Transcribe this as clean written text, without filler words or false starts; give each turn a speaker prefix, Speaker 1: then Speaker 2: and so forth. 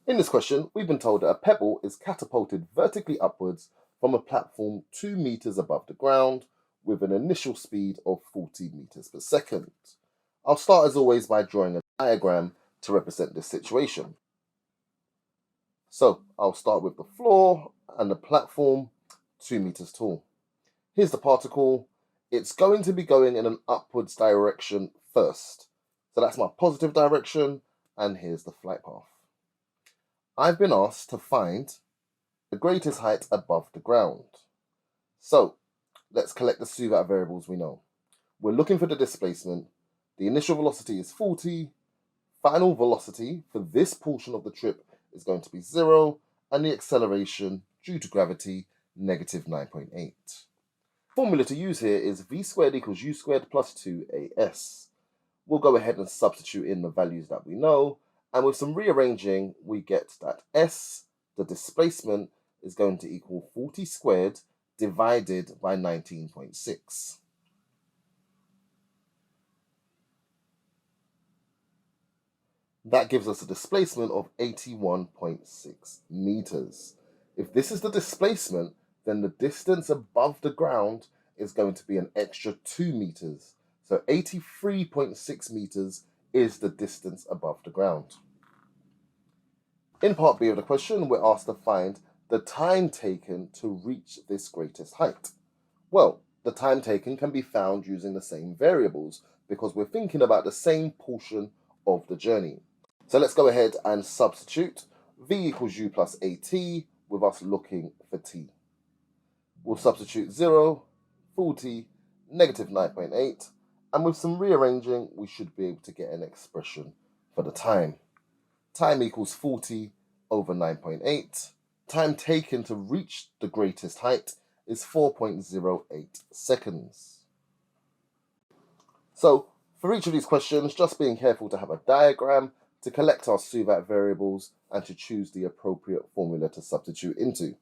Speaker 1: In this question, we've been told that a pebble is catapulted vertically upwards from a platform 2 meters above the ground with an initial speed of 40 meters per second. I'll start as always by drawing a diagram to represent this situation. So I'll start with the floor and the platform 2 meters tall. Here's the particle. It's going to be going in an upwards direction first. So that's my positive direction, and here's the flight path. I've been asked to find the greatest height above the ground. So let's collect the SUVAT variables we know. We're looking for the displacement. The initial velocity is 40. Final velocity for this portion of the trip is going to be 0, and the acceleration due to gravity, negative 9.8. Formula to use here is v squared equals u squared plus 2as. We'll go ahead and substitute in the values that we know, and with some rearranging, we get that s, the displacement, is going to equal 40 squared divided by 19.6. That gives us a displacement of 81.6 meters. If this is the displacement, then the distance above the ground is going to be an extra 2 meters. So 83.6 meters is the distance above the ground. In part B of the question, we're asked to find the time taken to reach this greatest height. Well, the time taken can be found using the same variables because we're thinking about the same portion of the journey. So let's go ahead and substitute v equals u plus at with us looking for t. We'll substitute 0, 40, negative 9.8, and with some rearranging, we should be able to get an expression for the time. Time equals 40 over 9.8. Time taken to reach the greatest height is 4.08 seconds. So for each of these questions, just being careful to have a diagram to collect our SUVAT variables and to choose the appropriate formula to substitute into.